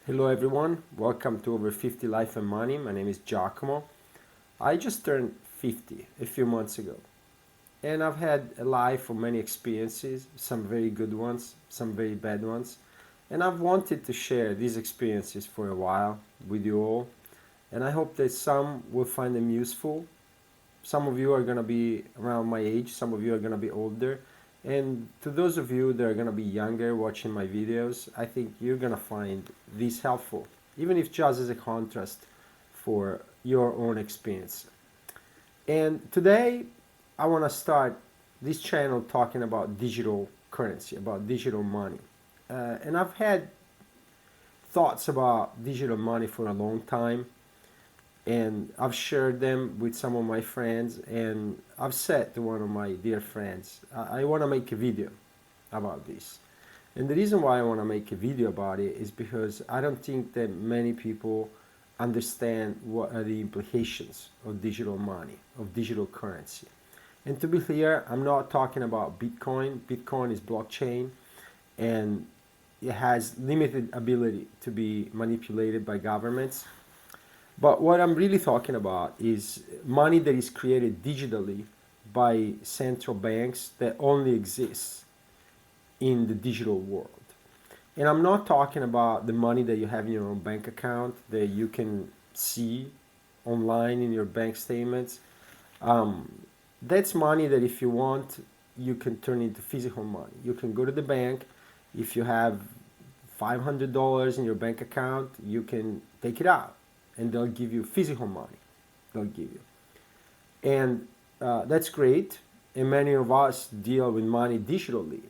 Hello everyone, welcome to Over 50 Life and Money. My name is Giacomo. I just turned 50 a few months ago, and I've had a life of many experiences, some very good ones, some very bad ones, and I've wanted to share these experiences for a while with you all, and I hope that some will find them useful. Some of you are going to be around my age, some of you are going to be older, and to those of you that are going to be younger watching my videos, I think you're going to find these helpful, even if just as a contrast for your own experience. And today I want to start this channel talking about digital currency, about digital money. And I've had thoughts about digital money for a long time, and I've shared them with some of my friends, and I've said to one of my dear friends, I want to make a video about this. And the reason why I want to make a video about it is because I don't think that many people understand what are the implications of digital money, of digital currency. And to be clear, I'm not talking about Bitcoin. Bitcoin is blockchain, and it has limited ability to be manipulated by governments. But what I'm really talking about is money that is created digitally by central banks that only exists in the digital world. And I'm not talking about the money that you have in your own bank account that you can see online in your bank statements. Um, that's money that if you want, you can turn into physical money. You can go to the bank. If you have $500 in your bank account, you can take it out and they'll give you physical money. They'll give you. And that's great. And many of us deal with money digitally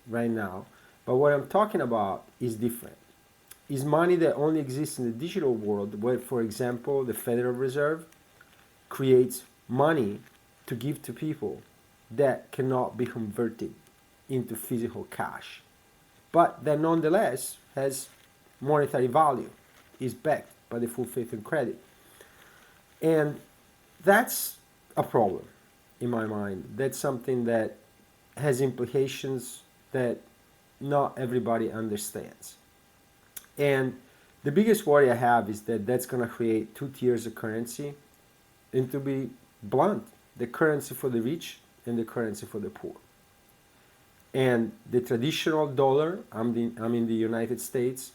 right now. But what I'm talking about is different. Is money that only exists in the digital world, where, for example, the Federal Reserve creates money to give to people that cannot be converted into physical cash, but that nonetheless has monetary value, is backed by the full faith and credit. And that's a problem in my mind. That's something that has implications that not everybody understands. And the biggest worry I have is that that's going to create two tiers of currency, and to be blunt, the currency for the rich and the currency for the poor. And the traditional dollar, I'm in the United States,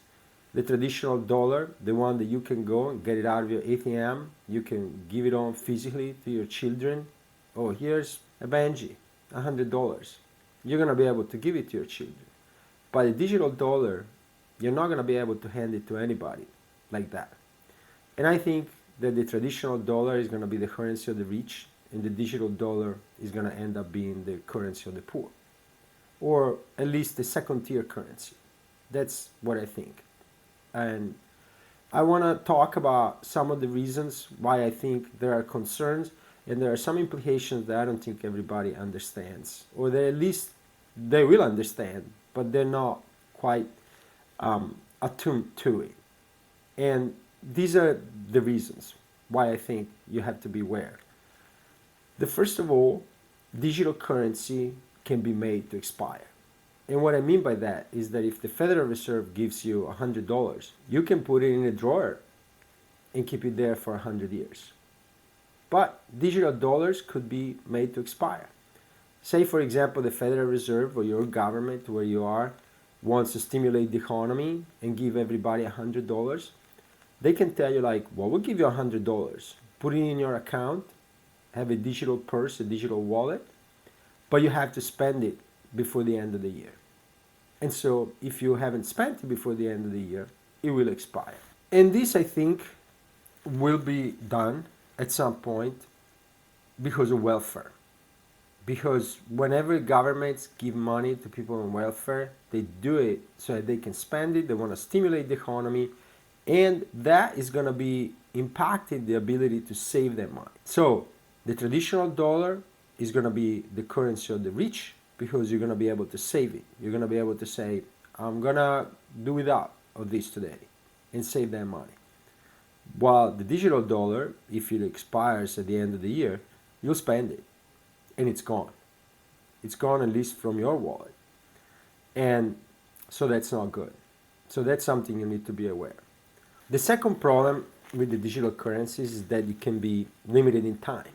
the traditional dollar, the one that you can go and get it out of your ATM, you can give it on physically to your children. Oh, here's a Benji, $100. You're going to be able to give it to your children. But the digital dollar, you're not going to be able to hand it to anybody like that. And I think that the traditional dollar is going to be the currency of the rich, and the digital dollar is going to end up being the currency of the poor, or at least the second tier currency. That's what I think. And I want to talk about some of the reasons why I think there are concerns, and there are some implications that I don't think everybody understands, or that at least they will understand, but they're not quite attuned to it. And these are the reasons why I think you have to beware. The first of all, digital currency can be made to expire. And what I mean by that is that if the Federal Reserve gives you $100, you can put it in a drawer and keep it there for 100 years. But digital dollars could be made to expire. Say, for example, the Federal Reserve or your government where you are wants to stimulate the economy and give everybody $100. They can tell you, like, well, we'll give you $100. Put it in your account, have a digital purse, a digital wallet, but you have to spend it before the end of the year. And so if you haven't spent it before the end of the year, it will expire. And this, I think, will be done at some point because of welfare. Because whenever governments give money to people on welfare, they do it so that they can spend it, they want to stimulate the economy, and that is going to be impacting the ability to save their money. So the traditional dollar is going to be the currency of the rich, because you're going to be able to save it. You're going to be able to say, I'm going to do without of this today and save that money. While the digital dollar, if it expires at the end of the year, you'll spend it and it's gone. It's gone, at least from your wallet. And so that's not good. So that's something you need to be aware. The second problem with the digital currencies is that it can be limited in time.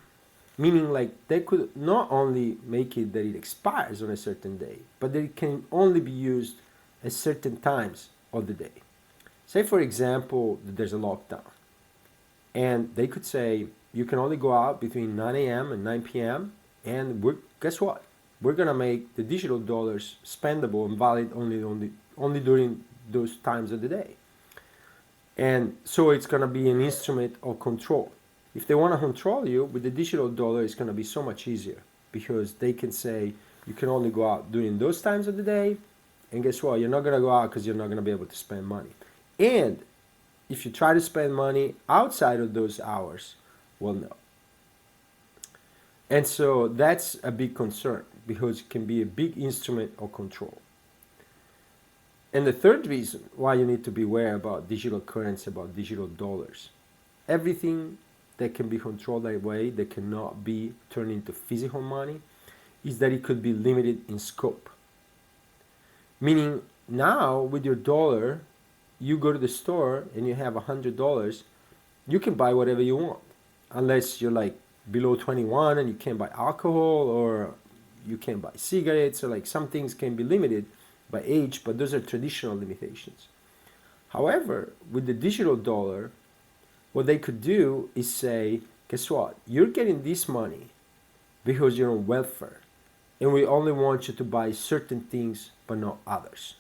Meaning like they could not only make it that it expires on a certain day, but that it can only be used at certain times of the day. Say for example, that there's a lockdown and they could say you can only go out between 9 a.m. and 9 p.m. and guess what? We're gonna make the digital dollars spendable and valid only during those times of the day. And so it's gonna be an instrument of control. If they want to control you with the digital dollar, it's going to be so much easier because they can say you can only go out during those times of the day, and guess what? You're not going to go out because you're not going to be able to spend money. And if you try to spend money outside of those hours, well, no. And so that's a big concern because it can be a big instrument of control. And the third reason why you need to be aware about digital currency, about digital dollars, everything that can be controlled that way, that cannot be turned into physical money, is that it could be limited in scope. Meaning now with your dollar, you go to the store and you have $100, you can buy whatever you want. Unless you're like below 21 and you can't buy alcohol or you can't buy cigarettes, or like some things can be limited by age, but those are traditional limitations. However, with the digital dollar, what they could do is say, guess what? You're getting this money because you're on welfare, and we only want you to buy certain things but not others.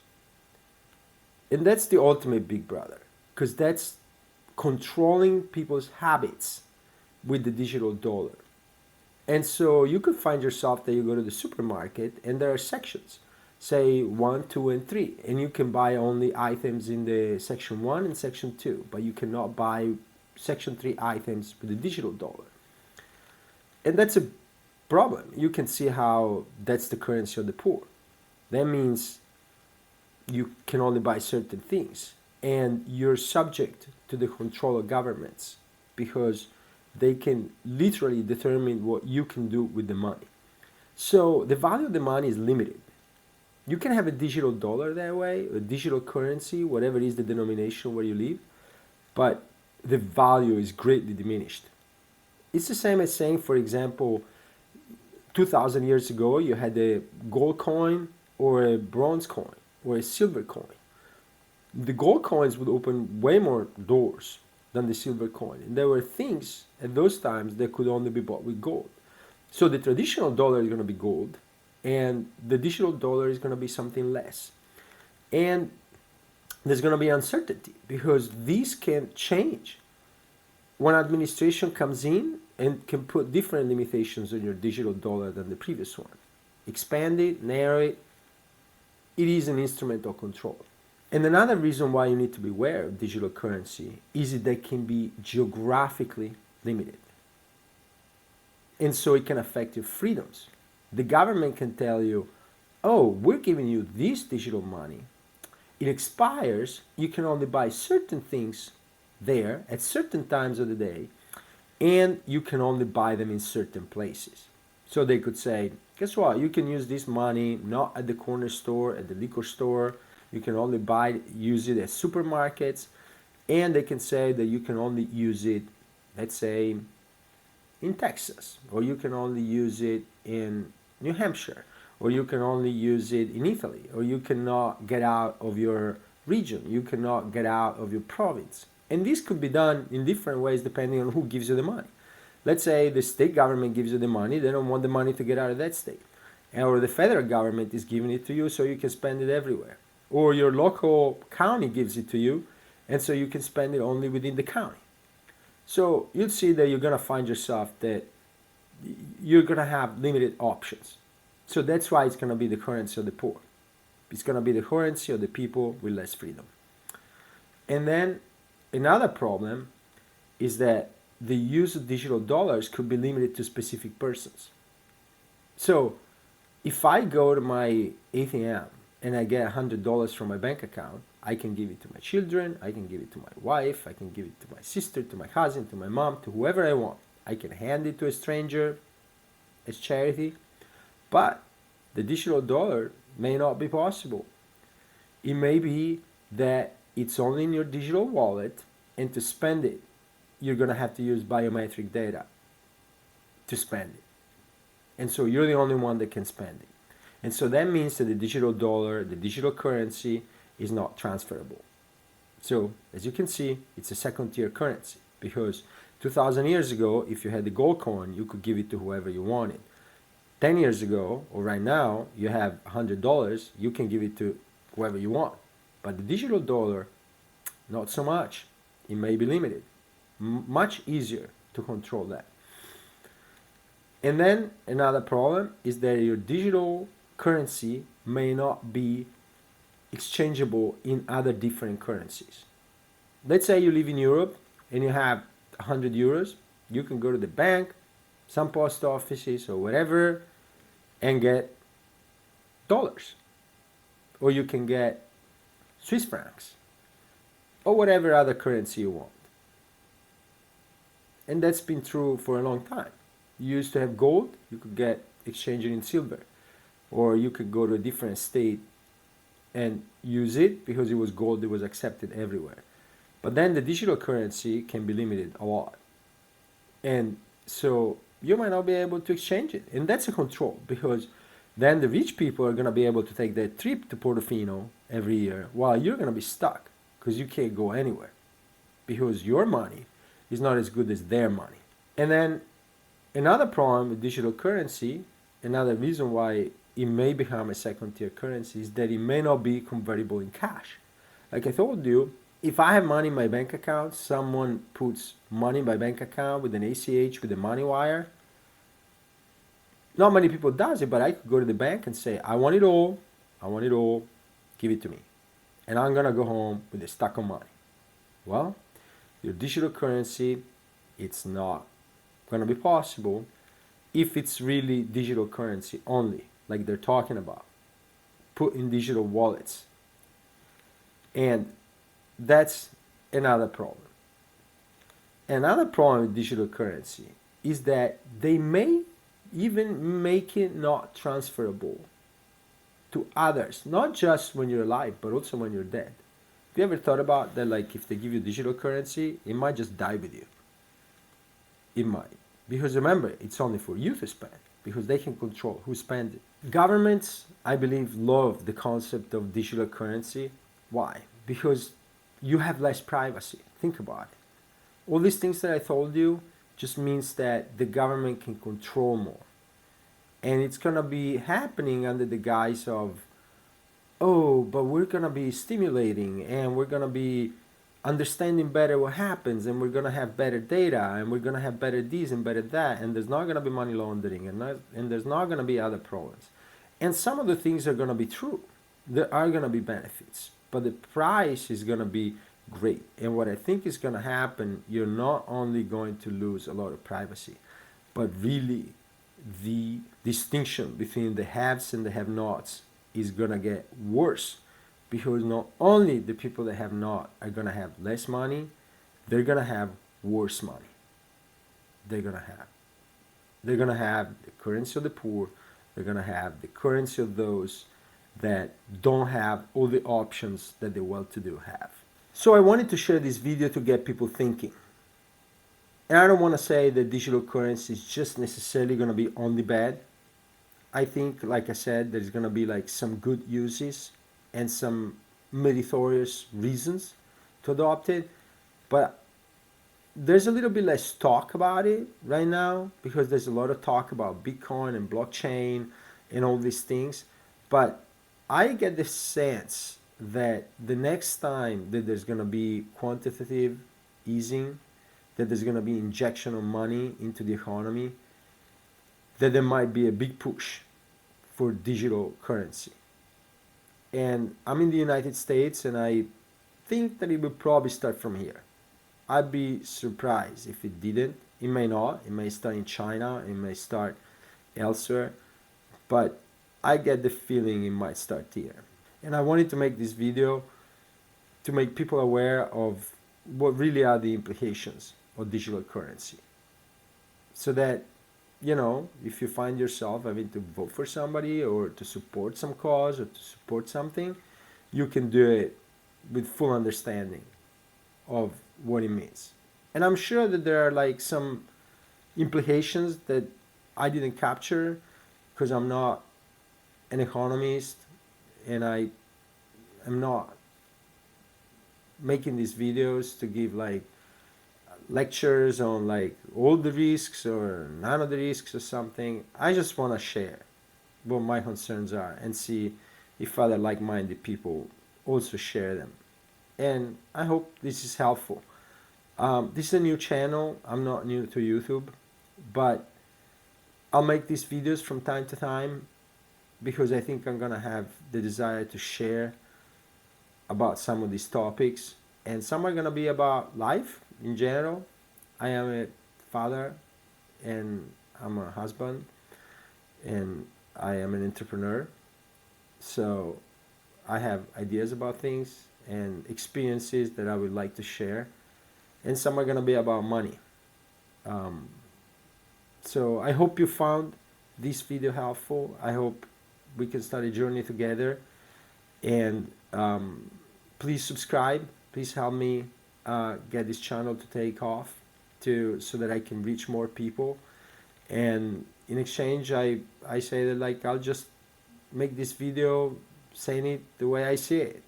And that's the ultimate big brother, because that's controlling people's habits with the digital dollar. And so you could find yourself that you go to the supermarket and there are sections, say 1, 2, and 3, and you can buy only items in the section 1 and section 2, but you cannot buy section 3 items with the digital dollar. And that's a problem. You can see how that's the currency of the poor. That means you can only buy certain things, and you're subject to the control of governments because they can literally determine what you can do with the money. So the value of the money is limited. You can have a digital dollar that way, a digital currency, whatever is the denomination where you live, but the value is greatly diminished. It's the same as saying, for example, 2,000 years ago, you had a gold coin or a bronze coin or a silver coin. The gold coins would open way more doors than the silver coin. And there were things at those times that could only be bought with gold. So the traditional dollar is going to be gold, and the digital dollar is going to be something less. And there's going to be uncertainty because these can change. One administration comes in and can put different limitations on your digital dollar than the previous one. Expand it, narrow it. It is an instrument of control. And another reason why you need to be aware of digital currency is that they can be geographically limited. And so it can affect your freedoms. The government can tell you, oh, we're giving you this digital money. It expires, you can only buy certain things there at certain times of the day, and you can only buy them in certain places. So they could say, guess what, you can use this money not at the corner store, at the liquor store, you can only use it at supermarkets, and they can say that you can only use it, let's say, in Texas, or you can only use it in New Hampshire, or you can only use it in Italy, or you cannot get out of your region, you cannot get out of your province. And this could be done in different ways depending on who gives you the money. Let's say the state government gives you the money, they don't want the money to get out of that state. Or the federal government is giving it to you so you can spend it everywhere. Or your local county gives it to you, and so you can spend it only within the county. So you'll see that you're going to find yourself that you're going to have limited options. So that's why it's going to be the currency of the poor. It's going to be the currency of the people with less freedom. And then another problem is that the use of digital dollars could be limited to specific persons. So if I go to my ATM and I get $100 from my bank account, I can give it to my children, I can give it to my wife, I can give it to my sister, to my cousin, to my mom, to whoever I want. I can hand it to a stranger as charity, but the digital dollar may not be possible. It may be that it's only in your digital wallet, And to spend it, you're going to have to use biometric data to spend it. And so you're the only one that can spend it. And so that means that the digital dollar, the digital currency, is not transferable. So as you can see, it's a second-tier currency, because 2,000 years ago, if you had the gold coin, you could give it to whoever you wanted. 10 years ago, or right now, you have $100, you can give it to whoever you want. But the digital dollar, not so much. It may be limited. Much easier to control that. And then another problem is that your digital currency may not be exchangeable in other different currencies. Let's say you live in Europe and you have 100 euros. You can go to the bank, some post offices or whatever, and get dollars. Or you can get Swiss francs or whatever other currency you want. And that's been true for a long time. You used to have gold, you could get exchanged in silver. Or you could go to a different state and use it because it was gold, it was accepted everywhere. But then the digital currency can be limited a lot. And so you might not be able to exchange it. And that's a control, because then the rich people are going to be able to take their trip to Portofino every year, while you're going to be stuck because you can't go anywhere because your money is not as good as their money. And then another problem with digital currency, another reason why it may become a second-tier currency, is that it may not be convertible in cash. Like I told you, if I have money in my bank account, someone puts money in my bank account with an ACH, with a money wire, not many people does it, but I could go to the bank and say, I want it all, give it to me. And I'm gonna go home with a stack of money. Well, your digital currency, it's not gonna be possible if it's really digital currency only, like they're talking about, put in digital wallets. And that's another problem. Another problem with digital currency is that they may even make it not transferable to others, not just when you're alive, but also when you're dead. Have you ever thought about that, like if they give you digital currency, it might just die with you? It might. Because remember, it's only for you to spend, because they can control who spends it. Governments, I believe, love the concept of digital currency. Why? Because you have less privacy. Think about it. All these things that I told you just means that the government can control more. And it's going to be happening under the guise of, oh, but we're going to be stimulating and we're going to be understanding better what happens, and we're going to have better data, and we're going to have better this and better that, and there's not going to be money laundering, and there's not going to be other problems. And some of the things are going to be true. There are going to be benefits, but the price is going to be great. And what I think is going to happen, you're not only going to lose a lot of privacy, but really the distinction between the haves and the have-nots is going to get worse, because not only the people that have not are going to have less money, they're going to have worse money. They're going to have the currency of the poor, they're going to have the currency of those that don't have all the options that the well-to-do have. So I wanted to share this video to get people thinking. And I don't want to say that digital currency is just necessarily going to be only bad. I think, like I said, there's going to be like some good uses and some meritorious reasons to adopt it. But there's a little bit less talk about it right now, because there's a lot of talk about Bitcoin and blockchain and all these things. But I get the sense that the next time that there's going to be quantitative easing, that there's going to be injection of money into the economy, that there might be a big push for digital currency. And I'm in the United States, and I think that it will probably start from here. I'd be surprised if it didn't. It may not. It may start in China. It may start elsewhere. But I get the feeling it might start here. And I wanted to make this video to make people aware of what really are the implications of digital currency. So that, you know, if you find yourself having to vote for somebody or to support some cause or to support something, you can do it with full understanding of what it means. And I'm sure that there are like some implications that I didn't capture because I'm not an economist, and I am not making these videos to give like lectures on like all the risks or none of the risks or something. I just want to share what my concerns are and see if other like-minded people also share them. And I hope this is helpful. This is a new channel. I'm not new to YouTube, but I'll make these videos from time to time because I think I'm gonna have the desire to share about some of these topics, and some are gonna be about life in general. I am a father, and I'm a husband, and I am an entrepreneur. So I have ideas about things and experiences that I would like to share, and some are gonna be about money. Um, so I hope you found this video helpful. I hope we can start a journey together, and please subscribe. Please help me get this channel to take off, to so that I can reach more people. And in exchange, I say that like I'll just make this video saying it the way I see it.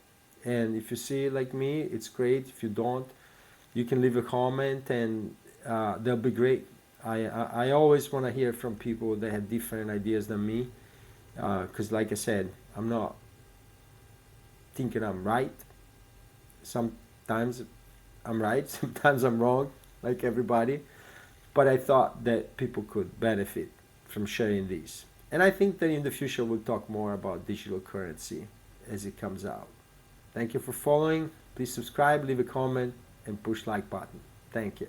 And if you see it like me, it's great. If you don't, you can leave a comment, and they'll be great. I always want to hear from people that have different ideas than me, because like I said, I'm not thinking I'm right. Sometimes I'm right, sometimes I'm wrong, like everybody. But I thought that people could benefit from sharing these. And I think that in the future we'll talk more about digital currency as it comes out. Thank you for following. Please subscribe, leave a comment, and push like button. Thank you.